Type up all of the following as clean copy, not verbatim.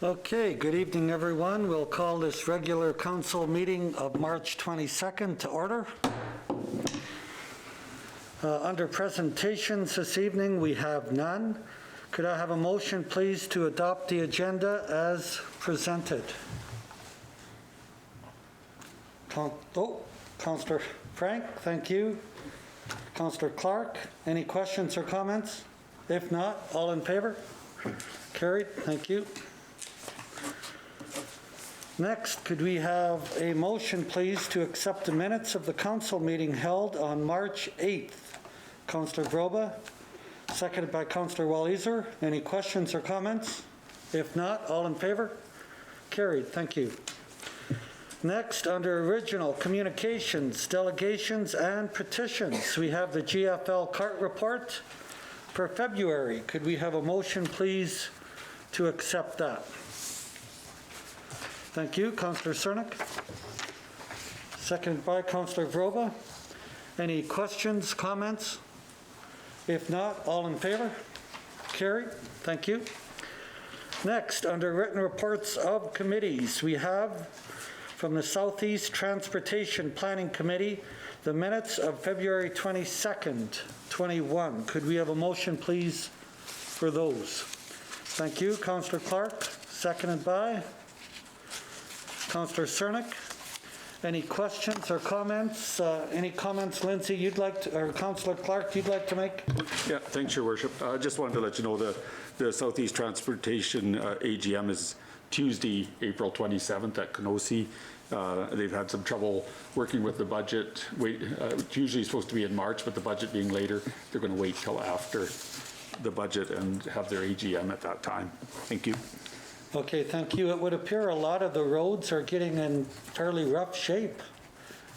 Okay, good evening, everyone. We'll call this regular council meeting of March 22nd to order. Under presentations this evening, we have none. Could I have a motion, please, to adopt the agenda as presented? Councillor Frank, thank you. Councillor Clark, any questions or comments? If not, all in favor? Carried, thank you. Next, could we have a motion, please, to accept the minutes of the council meeting held on March 8th? Councillor Groba, seconded by Councillor Walliser. Any questions or comments? If not, all in favor? Carried, thank you. Next, under original communications, delegations, and petitions, we have the GFL CART report for February. Could we have a motion, please, to accept that? Thank you. Councillor Cernick. Seconded by Councillor Groba. Any questions, comments? If not, all in favor? Carried. Thank you. Next, under written reports of committees, we have from the Southeast Transportation Planning Committee, the minutes of February 22nd, 21. Could we have a motion, please, for those? Thank you. Councillor Clark, seconded by Councillor Cernick. Any questions or comments? Any comments, Lindsay, you'd like to, or Councillor Clark, you'd like to make? Yeah, thanks, Your Worship. I just wanted to let you know the Southeast Transportation AGM is Tuesday, April 27th at Kenosi. They've had some trouble working with the budget. It's usually supposed to be in March, but the budget being later, they're going to wait till after the budget and have their AGM at that time. Thank you. Okay, thank you. It would appear a lot of the roads are getting in fairly rough shape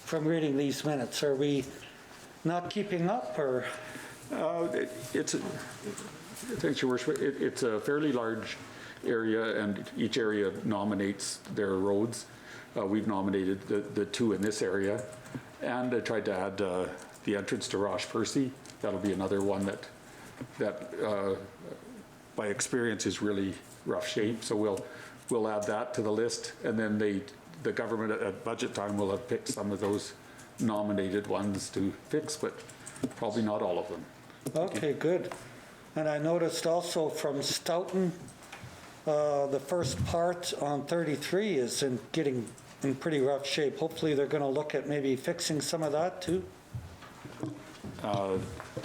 from reading these minutes. Are we not keeping up, or? Thanks, Your Worship. It's a fairly large area, and each area nominates their roads. We've nominated the two in this area, and I tried to add the entrance to Roche Percy. That'll be another one that by experience is really rough shape. So we'll add that to the list, and then the government at budget time will have picked some of those nominated ones to fix, but probably not all of them. Okay, good. And I noticed also from Stoughton, the first part on 33 is getting in pretty rough shape. Hopefully they're going to look at maybe fixing some of that too.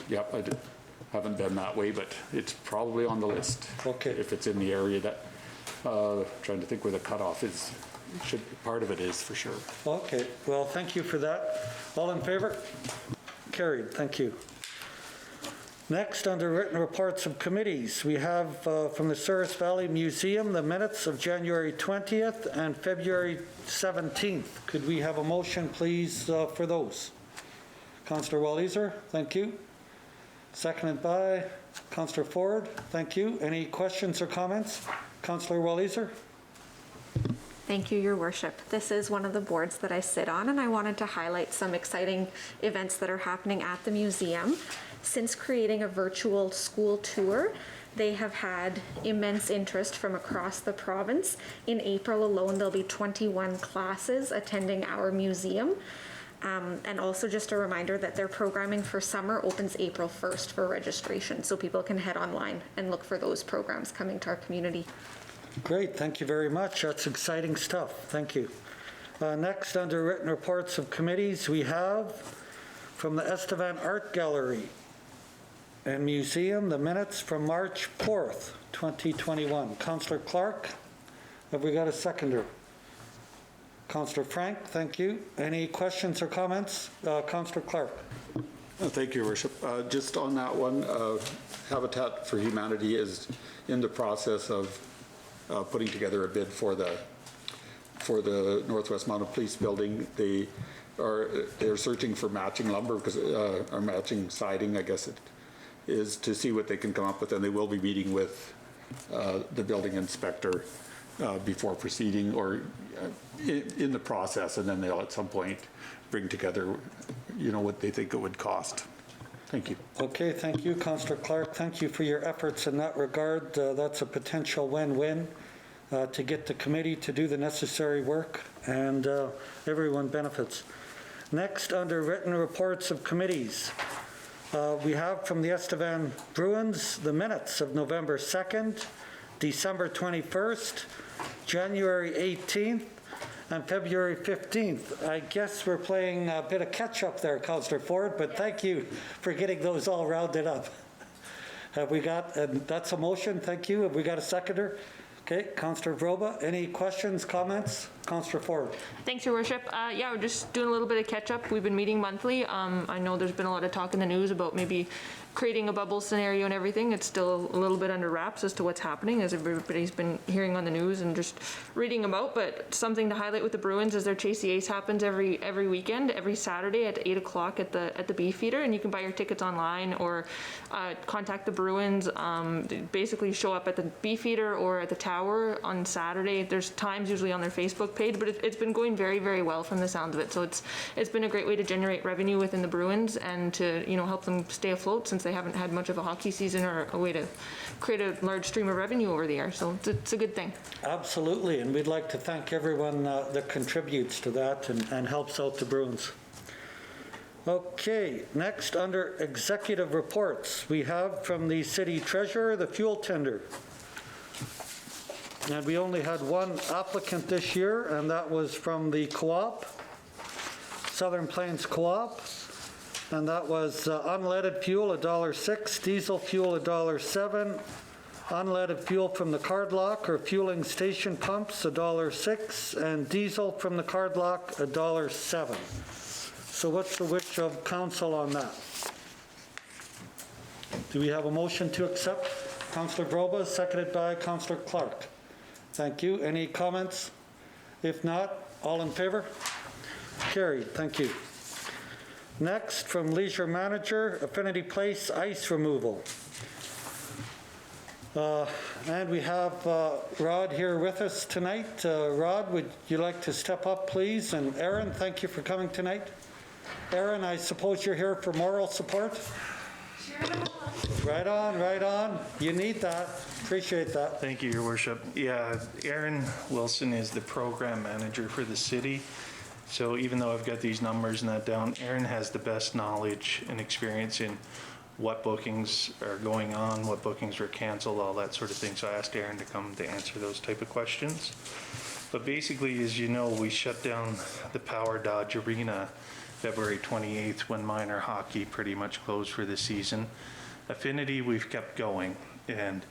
Yep, I haven't been that way, but it's probably on the list. Okay. If it's in the area that, trying to think where the cutoff is, part of it is for sure. Okay, well, thank you for that. All in favor? Carried, thank you. Next, under written reports of committees, we have from the Souris Valley Museum the minutes of January 20th and February 17th. Could we have a motion, please, for those? Councillor Walliser, thank you. Seconded by Councillor Ford, thank you. Any questions or comments? Councillor Walliser. Thank you, Your Worship. This is one of the boards that I sit on, and I wanted to highlight some exciting events that are happening at the museum. Since creating a virtual school tour, they have had immense interest from across the province. In April alone, there'll be 21 classes attending our museum. And also just a reminder that their programming for summer opens April 1st for registration, so people can head online and look for those programs coming to our community. Great, thank you very much. That's exciting stuff. Thank you. Next, under written reports of committees, we have from the Estevan Art Gallery and Museum the minutes from March 4th, 2021. Councillor Clark, have we got a seconder? Councillor Frank, thank you. Any questions or comments? Councillor Clark. Thank you, Your Worship. Just on that one, Habitat for Humanity is in the process of putting together a bid for the Northwest Mounted Police building. They're searching for matching lumber because or matching siding, I guess it is, to see what they can come up with, and they will be meeting with the building inspector before proceeding, or in the process, and then they'll at some point bring together, what they think it would cost. Thank you. Okay, thank you, Councillor Clark. Thank you for your efforts in that regard. That's a potential win-win. to get the committee to do the necessary work, and everyone benefits. Next, under written reports of committees, we have from the Estevan Bruins the minutes of November 2nd, December 21st, January 18th, and February 15th. I guess we're playing a bit of catch-up there, Councillor Ford, but thank you for getting those all rounded up. Have we got, and that's a motion, thank you. Have we got a seconder? Okay, Councillor Vroba, any questions, comments? Councillor Ford. Thanks, Your Worship. Yeah, we're just doing a little bit of catch-up. We've been meeting monthly. I know there's been a lot of talk in the news about maybe creating a bubble scenario and everything. It's still a little bit under wraps as to what's happening, as everybody's been hearing on the news and just reading about. But something to highlight with the Bruins is their Chase the Ace happens every weekend, every Saturday at 8 o'clock at the Beefeater, and you can buy your tickets online or contact the Bruins. Basically, show up at the Beefeater or at the Tower on Saturday. There's times usually on their Facebook page, but it's been going very, very well from the sounds of it. So it's been a great way to generate revenue within the Bruins and to help them stay afloat, since they haven't had much of a hockey season or a way to create a large stream of revenue over the year. So it's a good thing. Absolutely, and we'd like to thank everyone that contributes to that and helps out the Bruins. Okay, next under executive reports, we have from the city treasurer the fuel tender. And we only had one applicant this year, and that was from the co-op, Southern Plains Co-op. And that was unleaded fuel, $1.06, diesel fuel, $1.07, unleaded fuel from the card lock or fueling station pumps, $1.06, and diesel from the card lock, $1.07. So what's the wish of council on that? Do we have a motion to accept? Councillor Vroba, seconded by Councillor Clark. Thank you. Any comments? If not, all in favor? Carried. Thank you. Next, from Leisure Manager, Affinity Place ice removal. And we have Rod here with us tonight. Rod, would you like to step up, please? And Aaron, thank you for coming tonight. Aaron, I suppose you're here for moral support? Right on, right on. You need that. Appreciate that. Thank you, Your Worship. Yeah, Aaron Wilson is the program manager for the city. So even though I've got these numbers and that down, Aaron has the best knowledge and experience in what bookings are going on, what bookings were canceled, all that sort of thing. So I asked Aaron to come to answer those type of questions. But basically, as you know, we shut down the Power Dodge Arena February 28th when minor hockey pretty much closed for the season. Affinity, we've kept going. And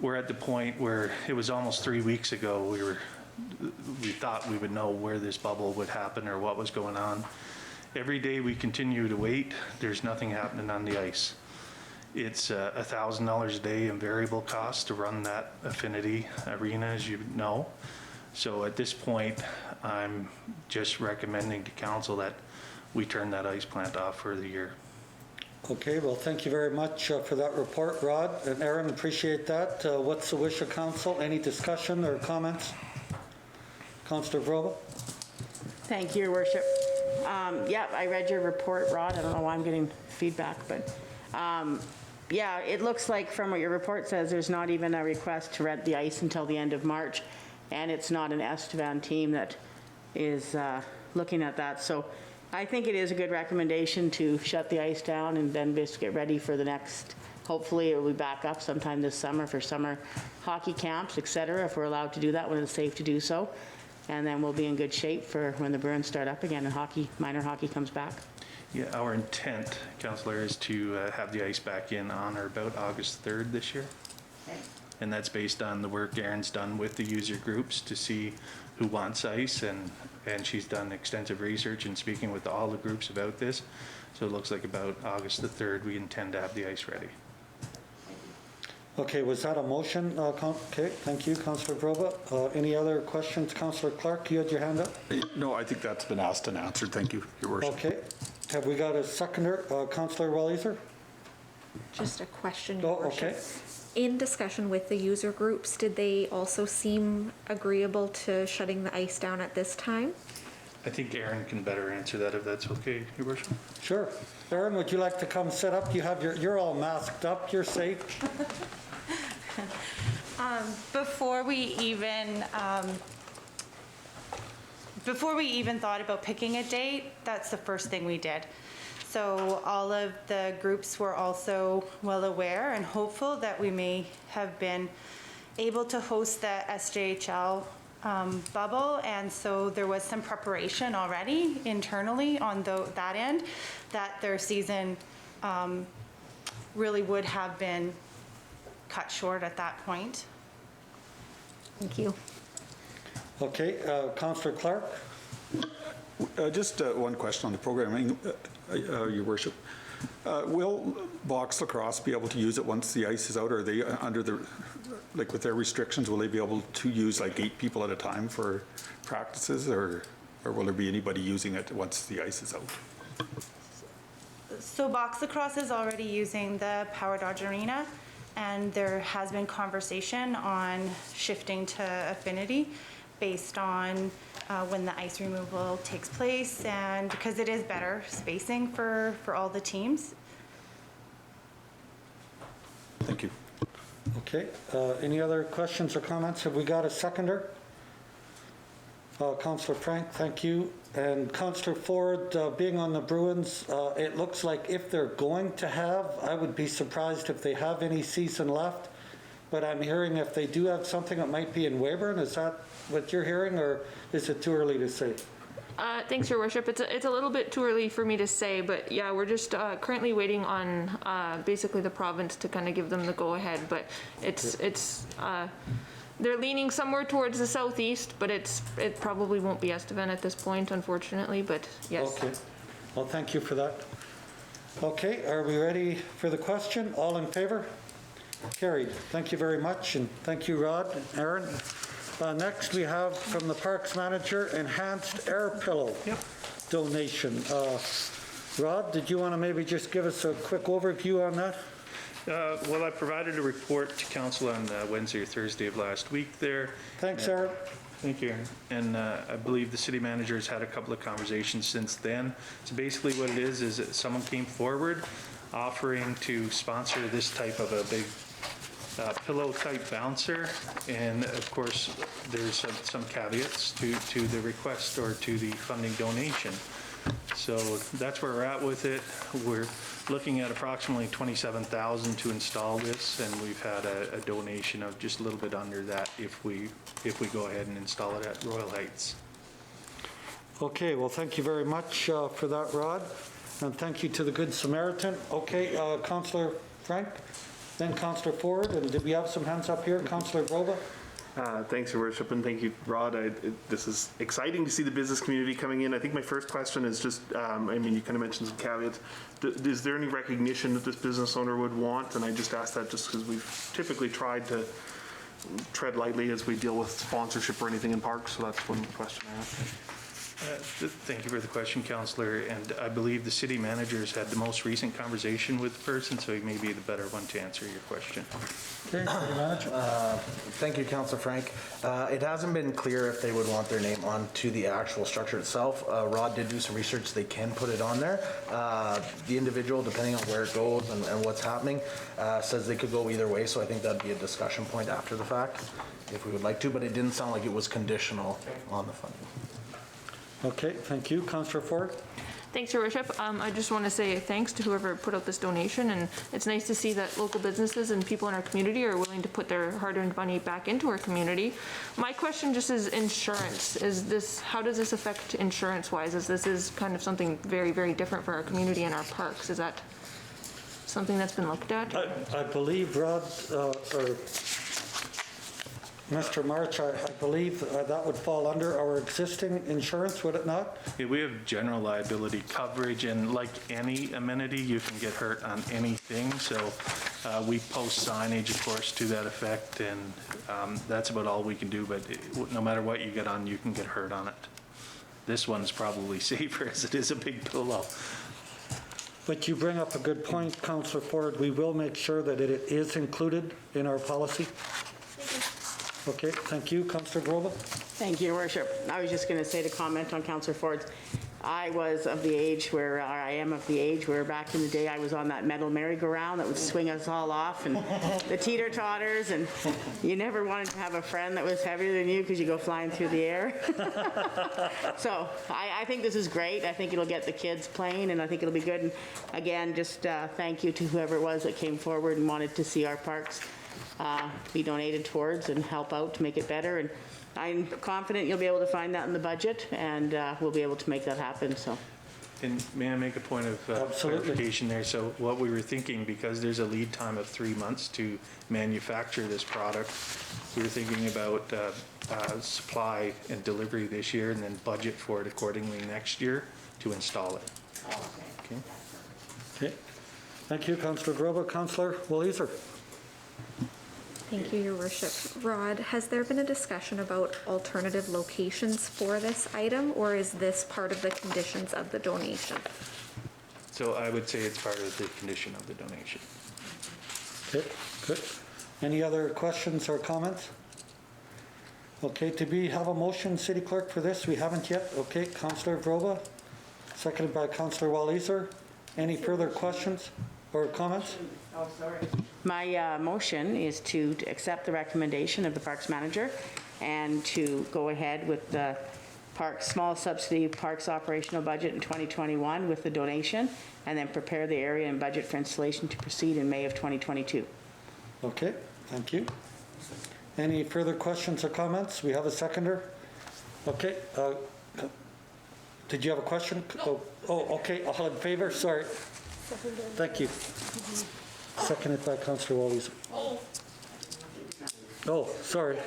we're at the point where it was almost 3 weeks ago we thought we would know where this bubble would happen or what was going on. Every day we continue to wait, there's nothing happening on the ice. It's $1,000 a day in variable cost to run that Affinity Arena, as you know. So at this point, I'm just recommending to council that we turn that ice plant off for the year. Okay, well, thank you very much for that report, Rod. And Aaron, appreciate that. What's the wish of council? Any discussion or comments? Councillor Vroba? Thank you, Your Worship. Yeah, I read your report, Rod. I don't know why I'm getting feedback, but yeah, it looks like from what your report says, there's not even a request to rent the ice until the end of March, and it's not an Estevan team that is looking at that. So I think it is a good recommendation to shut the ice down and then just get ready for the next, hopefully it will be back up sometime this summer for summer hockey camps, et cetera, if we're allowed to do that when it's safe to do so. And then we'll be in good shape for when the Bruins start up again and hockey, minor hockey comes back. Yeah, our intent, Councillor, is to have the ice back in on or about August 3rd this year. Okay. And that's based on the work Aaron's done with the user groups to see who wants ice, and she's done extensive research and speaking with all the groups about this. So it looks like about August the 3rd, we intend to have the ice ready. Okay, was that a motion? Okay, thank you, Councillor Vroba. Any other questions? Councillor Clark, you had your hand up? No, I think that's been asked and answered. Thank you, Your Worship. Okay. Have we got a seconder? Councillor Walliser? Just a question, Your Oh, okay. Worship. In discussion with the user groups, did they also seem agreeable to shutting the ice down at this time? I think Aaron can better answer that if that's okay, Your Worship. Sure. Aaron, would you like to come sit up? You have you're all masked up. You're safe. Before we even thought about picking a date, that's the first thing we did. So all of the groups were also well aware and hopeful that we may have been able to host the SJHL bubble, and so there was some preparation already internally on that end, that their season really would have been cut short at that point. Thank you. Okay, Councillor Clark? Just one question on the programming, Your Worship. Will box lacrosse be able to use it once the ice is out? Are they under the, like with their restrictions, will they be able to use like 8 people at a time for practices, or will there be anybody using it once the ice is out? So box lacrosse is already using the Power Dodge Arena, and there has been conversation on shifting to Affinity based on when the ice removal takes place, and because it is better spacing for all the teams. Thank you. Okay, any other questions or comments? Have we got a seconder? Councillor Frank, thank you. And Councillor Ford, being on the Bruins, it looks like if they're going to have, I would be surprised if they have any season left, but I'm hearing if they do have something, it might be in Weyburn. Is that what you're hearing, or is it too early to say? Thanks, Your Worship. It's a little bit too early for me to say, but yeah, we're just currently waiting on basically the province to kind of give them the go-ahead, but they're leaning somewhere towards the southeast, but it probably won't be Estevan at this point, unfortunately, but yes. Okay, well, thank you for that. Okay, are we ready for the question? All in favor? Carried. Thank you very much, and thank you, Rod and Aaron. Next, we have from the Parks Manager, enhanced air pillow donation. Rod, did you want to maybe just give us a quick overview on that? Well, I provided a report to council on Wednesday or Thursday of last week there. Thanks, Aaron. Thank you, Aaron. And I believe the city manager has had a couple of conversations since then. So basically what it is that someone came forward offering to sponsor this type of a big pillow type bouncer, and of course there's some caveats to the request or to the funding donation. So that's where we're at with it. We're looking at approximately $27,000 to install this, and we've had a donation of just a little bit under that if we go ahead and install it at Royal Heights. Okay, well, thank you very much for that, Rod, and thank you to the Good Samaritan. Okay, Councillor Frank, then Councillor Ford, and did we have some hands up here? Councillor Grova? Thanks, Your Worship, and thank you, Rod. This is exciting to see the business community coming in. I think my first question is just, I mean, you kind of mentioned some caveats. Is there any recognition that this business owner would want? And I just ask that just because we've typically tried to tread lightly as we deal with sponsorship or anything in parks, so that's one question I have. Thank you for the question, Councillor, and I believe the city manager has had the most recent conversation with the person, so he may be the better one to answer your question. Okay, City Manager. Thank you, Councillor Frank. It hasn't been clear if they would want their name onto the actual structure itself. Rod did do some research. They can put it on there. The individual, depending on where it goes and what's happening, says they could go either way, so I think that'd be a discussion point after the fact, if we would like to, but it didn't sound like it was conditional on the funding. Okay, thank you. Councillor Ford? Thanks, Your Worship. I just want to say thanks to whoever put out this donation, and it's nice to see that local businesses and people in our community are willing to put their hard-earned money back into our community. My question just is insurance. How does this affect insurance-wise, as this is kind of something very, very different for our community and our parks? Is that something that's been looked at? I believe, Rod, or Mr. March, I believe that would fall under our existing insurance, would it not? Yeah, we have general liability coverage, and like any amenity, you can get hurt on anything. So we post signage, of course, to that effect, and that's about all we can do. But no matter what you get on, you can get hurt on it. This one's probably safer as it is a big pillow. But you bring up a good point, Councillor Ford. We will make sure that it is included in our policy. Okay, thank you. Councillor Grova? Thank you, Your Worship. I was just going to say to comment on Councillor Ford's, I was of the age where, or I am of the age where back in the day I was on that metal merry-go-round that would swing us all off, and the teeter-totters, and you never wanted to have a friend that was heavier than you because you go flying through the air. So I think this is great. I think it'll get the kids playing, and I think it'll be good. And again, just thank you to whoever it was that came forward and wanted to see our parks be donated towards and help out to make it better. And I'm confident you'll be able to find that in the budget, and we'll be able to make that happen, so. And may I make a point of Absolutely. clarification there? So what we were thinking, because there's a lead time of 3 months to manufacture this product, we were thinking about supply and delivery this year and then budget for it accordingly next year to install it. Okay. Okay. Thank you, Councillor Groba. Councillor Walliser. Thank you, Your Worship. Rod, has there been a discussion about alternative locations for this item, or is this part of the conditions of the donation? So I would say it's part of the condition of the donation. Okay, good. Any other questions or comments? Okay, have a motion, City Clerk, for this? We haven't yet. Okay, Councillor Groba, seconded by Councillor Walliser. Any further questions or comments? Oh, sorry. My motion is to accept the recommendation of the Parks Manager and to go ahead with the small subsidy Parks operational budget in 2021 with the donation, and then prepare the area and budget for installation to proceed in May of 2022. Okay, thank you. Any further questions or comments? We have a seconder. Okay. Did you have a question? Oh, okay. All in favor? Sorry. Thank you. Seconded by Councillor Walliser. Oh, sorry.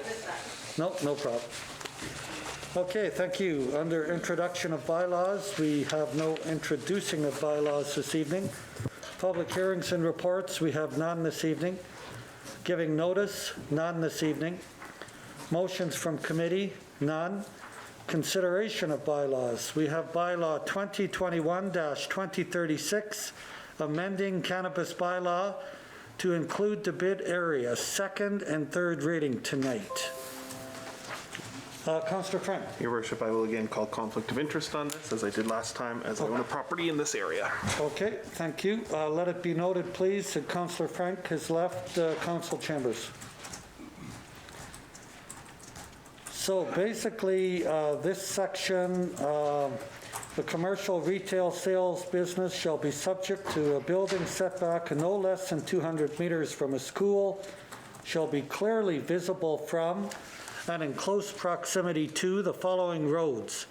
No problem. Okay, thank you. Under introduction of bylaws, we have no introducing of bylaws this evening. Public hearings and reports, we have none this evening. Giving notice, none this evening. Motions from committee, none. Consideration of bylaws, we have bylaw 2021-2036, amending cannabis bylaw to include the bid area, second and third reading tonight. Councillor Frank. Your Worship, I will again call conflict of interest on this, as I did last time, as I own a property in this area. Okay, thank you. Let it be noted, please, that Councillor Frank has left council chambers. So basically, this section, the commercial retail sales business shall be subject to a building setback no less than 200 meters from a school, shall be clearly visible from and in close proximity to the following roads: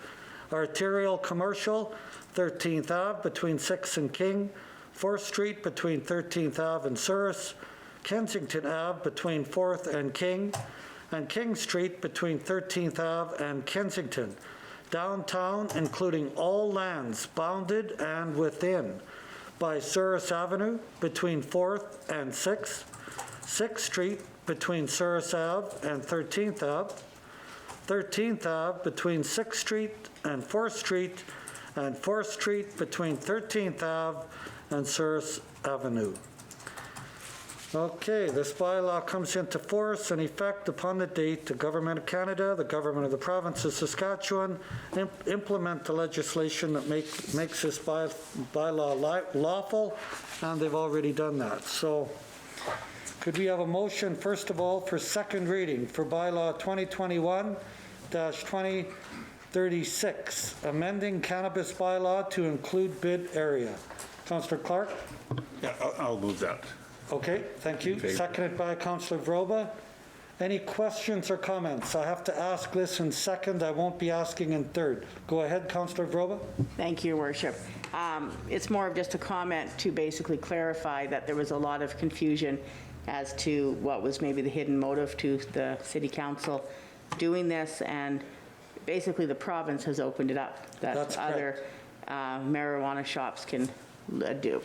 arterial commercial, 13th Ave between 6th and King, 4th Street between 13th Ave and Souris, Kensington Ave between 4th and King Street between 13th Ave and Kensington. Downtown, including all lands bounded and within by Souris Avenue between 4th and 6th, 6th Street between Souris Ave and 13th Ave, 13th Ave between 6th Street and 4th Street, and 4th Street between 13th Ave and Souris Avenue. Okay, this bylaw comes into force and effect upon the date the Government of Canada, the Government of the Province of Saskatchewan implement the legislation that makes this bylaw lawful, and they've already done that. So could we have a motion, first of all, for second reading for bylaw 2021-2036, amending cannabis bylaw to include bid area? Councillor Clark? Yeah, I'll move that. Okay, thank you. Seconded by Councillor Vroba. Any questions or comments? I have to ask this in second. I won't be asking in third. Go ahead, Councillor Vroba. Thank you, Your Worship. It's more of just a comment to basically clarify that there was a lot of confusion as to what was maybe the hidden motive to the City Council doing this, and basically the province has opened it up. That's other marijuana shops can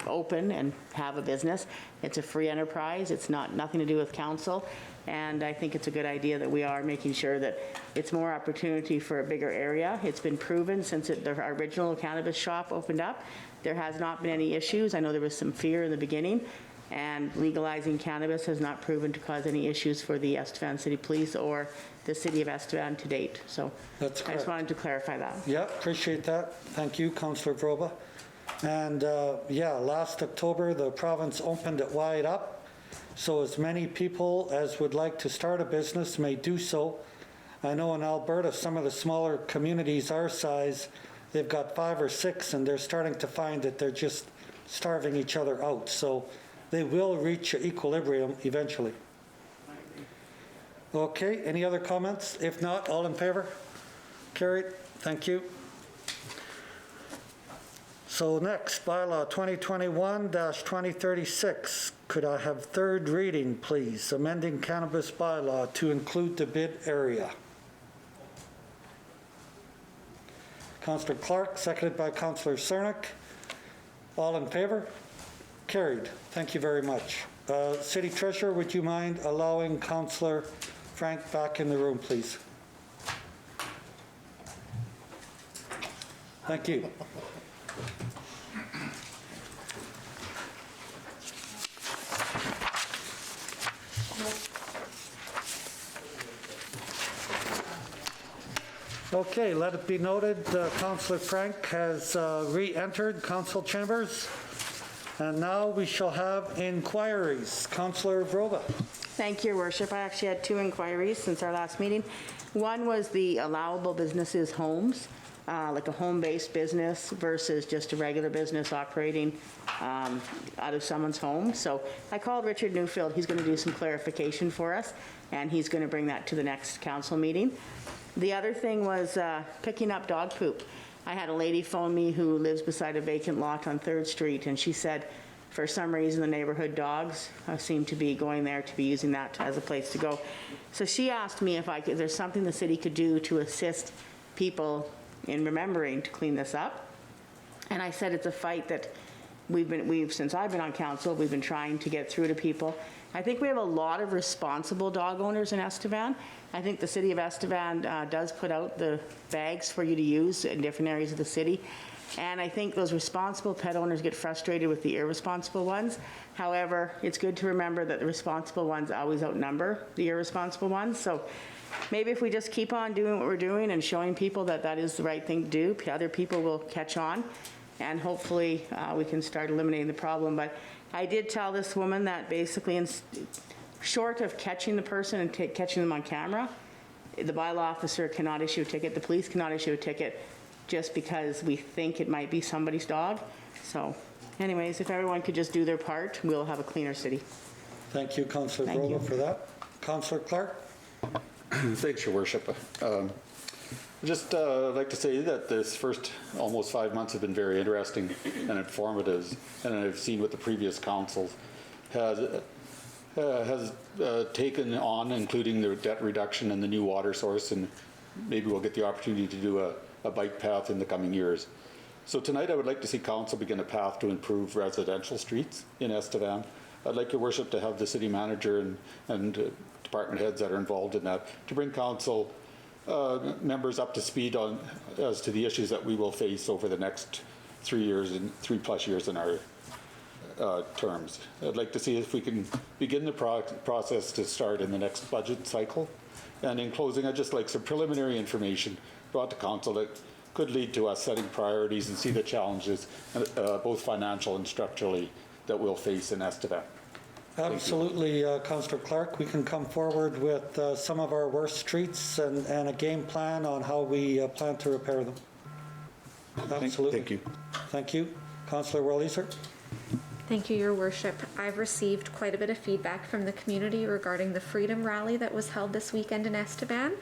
open and have a business. It's a free enterprise. It's nothing to do with council. And I think it's a good idea that we are making sure that it's more opportunity for a bigger area. It's been proven since our original cannabis shop opened up, there has not been any issues. I know there was some fear in the beginning, and legalizing cannabis has not proven to cause any issues for the Estevan City Police or the city of Estevan to date. So That's I correct. just wanted to clarify that. Yeah, appreciate that. Thank you, Councillor Vroba. And yeah, last October, the province opened it wide up, so as many people as would like to start a business may do so. I know in Alberta, some of the smaller communities our size, they've got 5 or 6, and they're starting to find that they're just starving each other out. So they will reach equilibrium eventually. Okay, any other comments? If not, all in favor? Carried. Thank you. So next, bylaw 2021-2036. Could I have third reading, please? Amending cannabis bylaw to include the bid area. Councillor Clark, seconded by Councillor Cernick. All in favor? Carried. Thank you very much. City Treasurer, would you mind allowing Councillor Frank back in the room, please? Thank you. Okay, let it be noted, Councillor Frank has re-entered council chambers. And now we shall have inquiries. Councillor Vroba. Thank you, Your Worship. I actually had 2 inquiries since our last meeting. One was the allowable businesses homes, like a home-based business versus just a regular business operating out of someone's home. So I called Richard Newfield. He's going to do some clarification for us, and he's going to bring that to the next council meeting. The other thing was picking up dog poop. I had a lady phone me who lives beside a vacant lot on 3rd Street, and she said for some reason the neighborhood dogs seem to be going there to be using that as a place to go. So she asked me if there's something the city could do to assist people in remembering to clean this up. And I said it's a fight that since I've been on council, we've been trying to get through to people. I think we have a lot of responsible dog owners in Estevan. I think the city of Estevan does put out the bags for you to use in different areas of the city. And I think those responsible pet owners get frustrated with the irresponsible ones. However, it's good to remember that the responsible ones always outnumber the irresponsible ones. So maybe if we just keep on doing what we're doing and showing people that that is the right thing to do, other people will catch on. And hopefully we can start eliminating the problem. But I did tell this woman that basically, short of catching the person and catching them on camera, the bylaw officer cannot issue a ticket, the police cannot issue a ticket just because we think it might be somebody's dog. So anyways, if everyone could just do their part, we'll have a cleaner city. Thank you, Councillor Thank you. Vroba, for that. Councillor Clark. Thanks, Your Worship. Just like to say that this first almost 5 months have been very interesting and informative, and I've seen what the previous councils has taken on, including the debt reduction and the new water source, and maybe we'll get the opportunity to do a bike path in the coming years. So tonight I would like to see council begin a path to improve residential streets in Estevan. I'd like Your Worship to have the city manager and department heads that are involved in that to bring council members up to speed on as to the issues that we will face over the next 3 years and 3+ years in our terms. I'd like to see if we can begin the process to start in the next budget cycle. And in closing, I'd just like some preliminary information brought to council that could lead to us setting priorities and see the challenges, both financial and structurally, that we'll face in Estevan. Absolutely, Councillor Clark. We can come forward with some of our worst streets and a game plan on how we plan to repair them. Absolutely. Thank you. Thank you. Councillor Wellieser. Thank you, Your Worship. I've received quite a bit of feedback from the community regarding the Freedom Rally that was held this weekend in Estevan,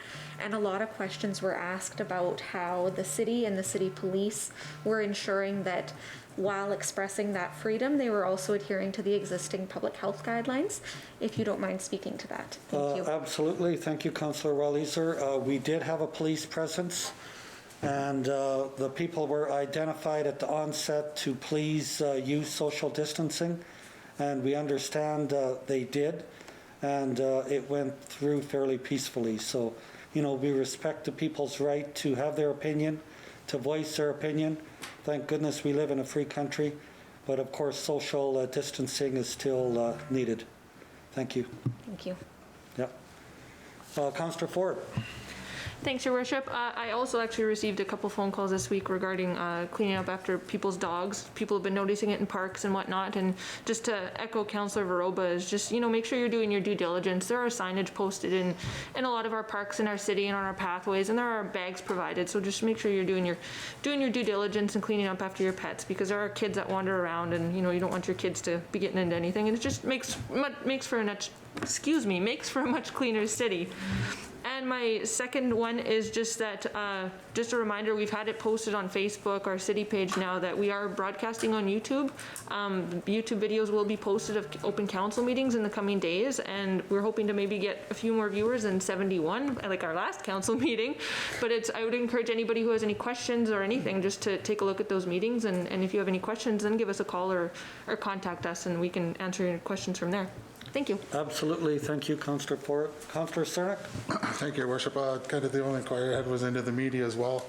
and a lot of questions were asked about how the city and the city police were ensuring that while expressing that freedom, they were also adhering to the existing public health guidelines. If you don't mind speaking to that. Thank you. Absolutely. Thank you, Councillor Wellieser. We did have a police presence, and the people were identified at the onset to please use social distancing, and we understand they did, and it went through fairly peacefully. So, you know, we respect the people's right to have their opinion, to voice their opinion. Thank goodness we live in a free country, but of course social distancing is still needed. Thank you. Thank you. Yep. Councillor Ford. Thanks, Your Worship. I also actually received a couple phone calls this week regarding cleaning up after people's dogs. People have been noticing it in parks and whatnot. And just to echo Councillor Varoba is just, make sure you're doing your due diligence. There are signage posted in a lot of our parks in our city and on our pathways, and there are bags provided. So just make sure you're doing your due diligence and cleaning up after your pets, because there are kids that wander around, and you don't want your kids to be getting into anything. And it just makes for a much cleaner city. And my second one is just that, just a reminder, we've had it posted on Facebook, our city page now, that we are broadcasting on YouTube. YouTube videos will be posted of open council meetings in the coming days, and we're hoping to maybe get a few more viewers than 71, like our last council meeting. But I would encourage anybody who has any questions or anything just to take a look at those meetings, and if you have any questions, then give us a call or contact us, and we can answer your questions from there. Thank you. Absolutely. Thank you, Councillor Ford. Councillor Cernak? Thank you, Your Worship. Kind of the only inquiry I had was into the media as well.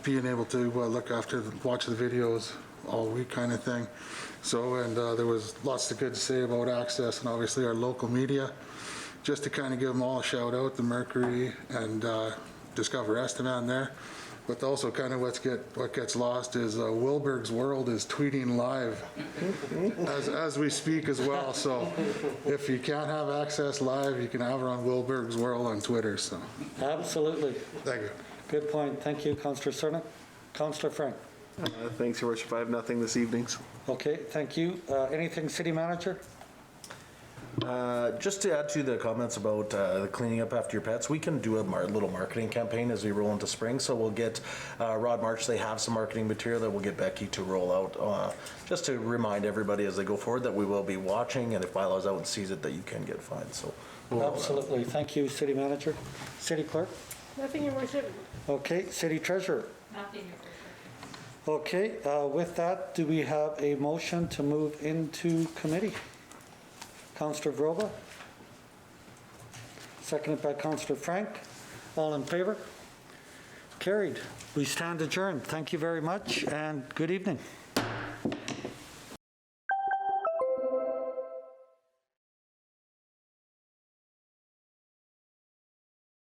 Being able to watch the videos all week kind of thing. So, and there was lots of good to say about access and obviously our local media. Just to kind of give them all a shout out, the Mercury and Discover Estevan there. But also kind of what gets lost is Wilberg's World is tweeting live as we speak as well. So if you can't have access live, you can have it on Wilberg's World on Twitter. So Absolutely. thank you. Good point. Thank you, Councillor Cernak. Councillor Frank? Thanks, Your Worship. I have nothing this evening. So. Okay, thank you. Anything, City Manager? Just to add to the comments about the cleaning up after your pets, we can do a little marketing campaign as we roll into spring. So we'll get Rod March, they have some marketing material that we'll get Becky to roll out, just to remind everybody as they go forward that we will be watching, and if Bylaws out and sees it, that you can get fined. So we'll Absolutely. Thank you, City Manager. City Clerk? Nothing, Your Worship. Okay, City Treasurer? Nothing, Your Worship. Okay, with that, do we have a motion to move into committee? Councillor Varoba? Seconded by Councillor Frank. All in favor? Carried. We stand adjourned. Thank you very much, and good evening.